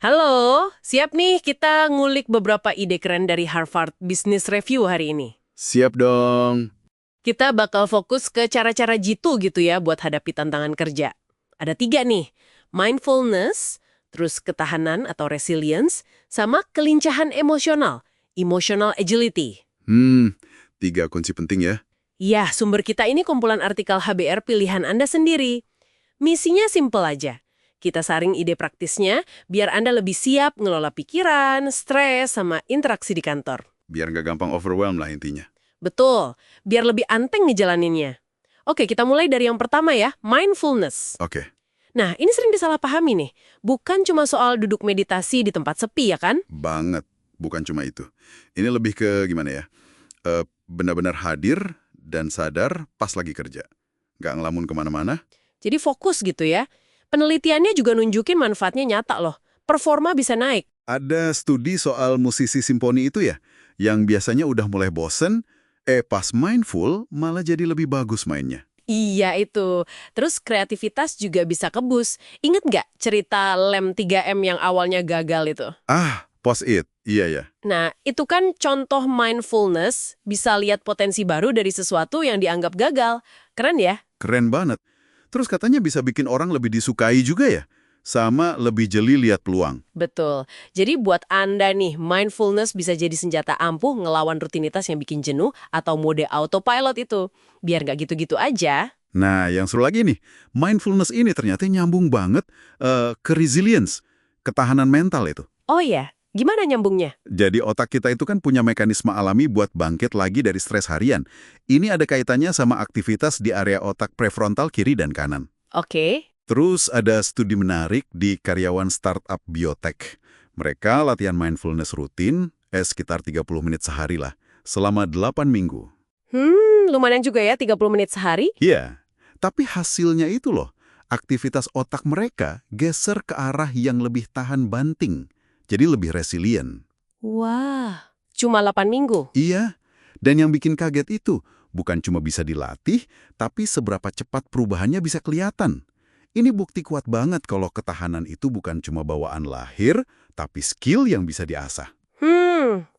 Halo, siap nih kita ngulik beberapa ide keren dari Harvard Business Review hari ini. Siap dong. Kita bakal fokus ke cara-cara jitu gitu ya buat hadapi tantangan kerja. Ada 3 nih, mindfulness, terus ketahanan atau resilience, sama kelincahan emosional, emotional agility. Hmm, 3 kunci penting ya. Ya, sumber kita ini kumpulan artikel HBR pilihan Anda sendiri. Misinya simple aja. Kita saring ide praktisnya biar Anda lebih siap ngelola pikiran, stres, sama interaksi di kantor. Biar nggak gampang overwhelm lah intinya. Betul, biar lebih anteng ngejalaninnya. Oke, kita mulai dari yang pertama ya, mindfulness. Oke, Nah, ini sering disalahpahami nih. Bukan cuma soal duduk meditasi di tempat sepi ya kan? banget. Bukan cuma itu. Ini lebih ke gimana ya? Benar-benar hadir dan sadar pas lagi kerja. Nggak ngelamun kemana-mana. Jadi fokus gitu ya. Penelitiannya juga nunjukin manfaatnya nyata loh. Performa bisa naik. Ada studi soal musisi simfoni itu ya, yang biasanya udah mulai bosen, pas mindful malah jadi lebih bagus mainnya. Iya itu. Terus kreativitas juga bisa kebus. Ingat nggak cerita lem 3M yang awalnya gagal itu? Post it. Iya ya. Nah, itu kan contoh mindfulness bisa lihat potensi baru dari sesuatu yang dianggap gagal. Keren ya? Keren banget. Terus katanya bisa bikin orang lebih disukai juga ya? Sama lebih jeli lihat peluang. Betul. Jadi buat Anda nih, mindfulness bisa jadi senjata ampuh ngelawan rutinitas yang bikin jenuh atau mode autopilot itu. Biar nggak gitu-gitu aja. Nah, yang seru lagi nih, mindfulness ini ternyata nyambung banget ke resilience, ketahanan mental itu. Oh ya, gimana nyambungnya? Jadi otak kita itu kan punya mekanisme alami buat bangkit lagi dari stres harian. Ini ada kaitannya sama aktivitas di area otak prefrontal kiri dan kanan. Oke. Terus ada studi menarik di karyawan startup biotech. Mereka latihan mindfulness rutin, sekitar 30 menit sehari lah, selama 8 minggu. Lumayan juga ya 30 menit sehari. Iya, tapi hasilnya itu loh, aktivitas otak mereka geser ke arah yang lebih tahan banting, jadi lebih resilient. Wah, cuma 8 minggu. Iya, dan yang bikin kaget itu bukan cuma bisa dilatih, tapi seberapa cepat perubahannya bisa kelihatan. Ini bukti kuat banget kalau ketahanan itu bukan cuma bawaan lahir, tapi skill yang bisa diasah.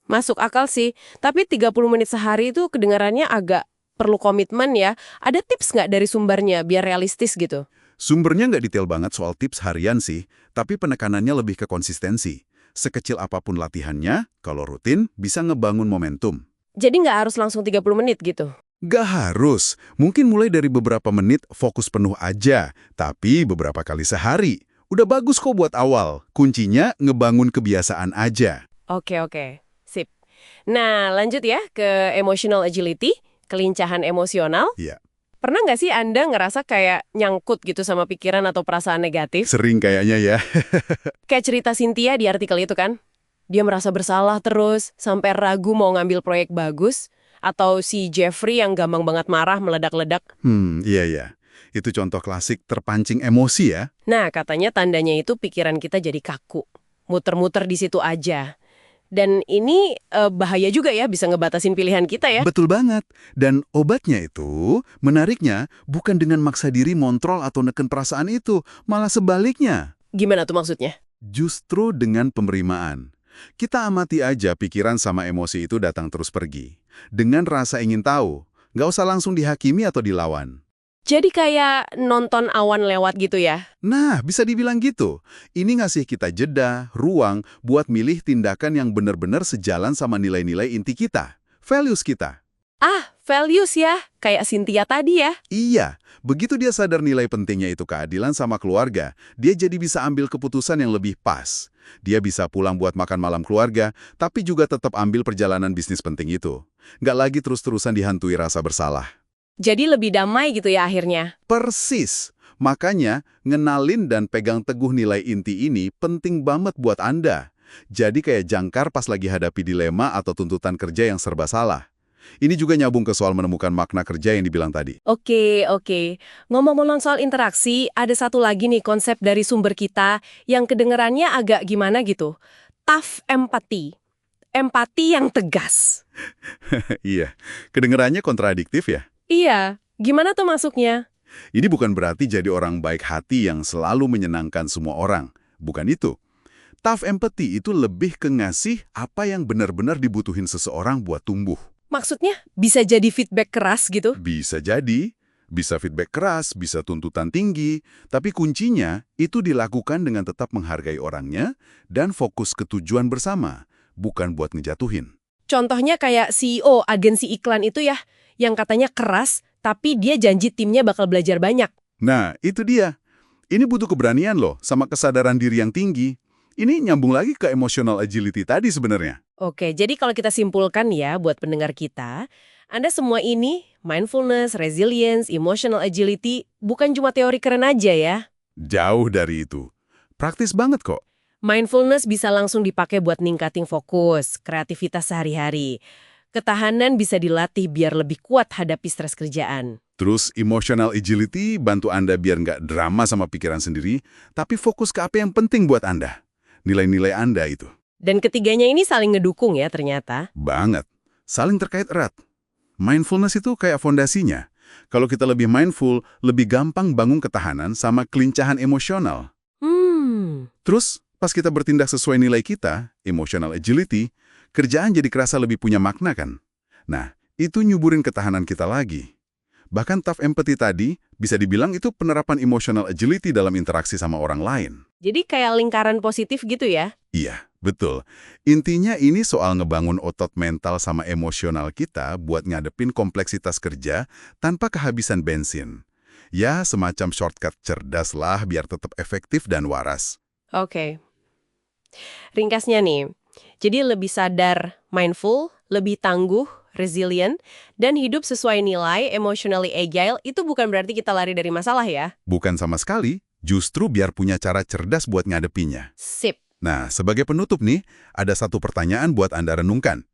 Masuk akal sih. Tapi 30 menit sehari itu kedengarannya agak perlu komitmen ya. Ada tips nggak dari sumbernya biar realistis gitu? Sumbernya nggak detail banget soal tips harian sih, tapi penekanannya lebih ke konsistensi. Sekecil apapun latihannya, kalau rutin, bisa ngebangun momentum. Jadi nggak harus langsung 30 menit gitu? Nggak harus, mungkin mulai dari beberapa menit fokus penuh aja, tapi beberapa kali sehari. Udah bagus kok buat awal, kuncinya ngebangun kebiasaan aja. Oke. Sip. Nah, lanjut ya ke emotional agility, kelincahan emosional. Iya, Pernah nggak sih Anda ngerasa kayak nyangkut gitu sama pikiran atau perasaan negatif? sering kayaknya ya. Kayak cerita Cynthia di artikel itu kan? Dia merasa bersalah terus, sampai ragu mau ngambil proyek bagus. Atau si Jeffrey yang gampang banget marah meledak-ledak. Iya. Itu contoh klasik terpancing emosi ya. Nah, katanya tandanya itu pikiran kita jadi kaku. Muter-muter di situ aja. Dan ini bahaya juga ya, bisa ngebatasin pilihan kita ya. Betul banget. Dan obatnya itu, menariknya, bukan dengan maksa diri montrol atau neken perasaan itu, malah sebaliknya. Gimana tuh maksudnya? Justru dengan penerimaan. Kita amati aja pikiran sama emosi itu datang terus pergi. Dengan rasa ingin tahu, nggak usah langsung dihakimi atau dilawan. Jadi kayak nonton awan lewat gitu ya? Nah, bisa dibilang gitu. Ini ngasih kita jeda, ruang buat milih tindakan yang benar-benar sejalan sama nilai-nilai inti kita, values kita. Values ya, kayak Cynthia tadi ya. Iya, begitu dia sadar nilai pentingnya itu keadilan sama keluarga, dia jadi bisa ambil keputusan yang lebih pas. Dia bisa pulang buat makan malam keluarga, tapi juga tetap ambil perjalanan bisnis penting itu. Nggak lagi terus-terusan dihantui rasa bersalah. Jadi lebih damai gitu ya akhirnya. Persis. Makanya, ngenalin dan pegang teguh nilai inti ini penting banget buat Anda. Jadi kayak jangkar pas lagi hadapi dilema atau tuntutan kerja yang serba salah. Ini juga nyambung ke soal menemukan makna kerja yang dibilang tadi. Oke. Ngomong-ngomong soal interaksi, ada satu lagi nih konsep dari sumber kita yang kedengerannya agak gimana gitu. Tough empathy. Empati yang tegas. Iya, kedengerannya kontradiktif ya. Iya, gimana tuh masuknya? Ini bukan berarti jadi orang baik hati yang selalu menyenangkan semua orang. Bukan itu. Tough empathy itu lebih ke ngasih apa yang benar-benar dibutuhin seseorang buat tumbuh. Maksudnya bisa jadi feedback keras gitu? Bisa jadi, bisa feedback keras, bisa tuntutan tinggi, tapi kuncinya itu dilakukan dengan tetap menghargai orangnya dan fokus ke tujuan bersama, bukan buat ngejatuhin. Contohnya kayak CEO agensi iklan itu ya, yang katanya keras, tapi dia janji timnya bakal belajar banyak. Nah, itu dia. Ini butuh keberanian loh, sama kesadaran diri yang tinggi. Ini nyambung lagi ke emotional agility tadi sebenarnya. Oke, jadi kalau kita simpulkan ya buat pendengar kita, Anda semua ini, mindfulness, resilience, emotional agility, bukan cuma teori keren aja ya. Jauh dari itu. Praktis banget kok. Mindfulness bisa langsung dipakai buat ningkatin fokus, kreativitas sehari-hari. Ketahanan bisa dilatih biar lebih kuat hadapi stres kerjaan. Terus emotional agility bantu Anda biar nggak drama sama pikiran sendiri, tapi fokus ke apa yang penting buat Anda. Nilai-nilai Anda itu. Dan ketiganya ini saling ngedukung ya ternyata. Banget. Saling terkait erat. Mindfulness itu kayak fondasinya. Kalau kita lebih mindful, lebih gampang bangun ketahanan sama kelincahan emosional. Terus, pas kita bertindak sesuai nilai kita, emotional agility, kerjaan jadi kerasa lebih punya makna kan? Nah, itu nyuburin ketahanan kita lagi. Bahkan tough empathy tadi, bisa dibilang itu penerapan emotional agility dalam interaksi sama orang lain. Jadi kayak lingkaran positif gitu ya? Iya, betul. Intinya ini soal ngebangun otot mental sama emosional kita buat ngadepin kompleksitas kerja tanpa kehabisan bensin. Ya, semacam shortcut cerdas lah biar tetap efektif dan waras. Oke. Ringkasnya nih, jadi lebih sadar, mindful, lebih tangguh, resilient, dan hidup sesuai nilai, emotionally agile, itu bukan berarti kita lari dari masalah ya? Bukan sama sekali, justru biar punya cara cerdas buat ngadepinya. Sip. Nah, sebagai penutup nih, ada satu pertanyaan buat Anda renungkan.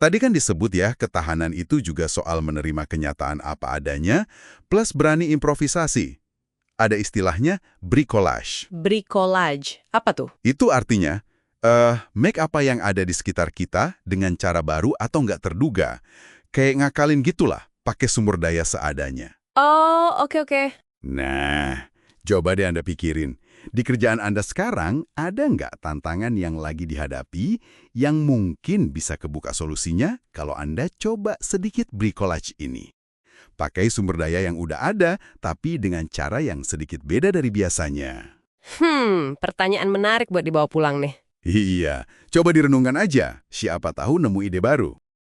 Tadi kan disebut ya, ketahanan itu juga soal menerima kenyataan apa adanya, plus berani improvisasi. Ada istilahnya bricolage. Bricolage. Apa tuh? Itu artinya, make apa yang ada di sekitar kita dengan cara baru atau nggak terduga. Kayak ngakalin gitulah, pakai sumber daya seadanya. Oh, oke. Nah, coba deh Anda pikirin. Di kerjaan Anda sekarang, ada nggak tantangan yang lagi dihadapi yang mungkin bisa kebuka solusinya kalau Anda coba sedikit bricolage ini? Pakai sumber daya yang udah ada, tapi dengan cara yang sedikit beda dari biasanya. Pertanyaan menarik buat dibawa pulang nih. Iya, coba direnungkan aja. Siapa tahu nemu ide baru.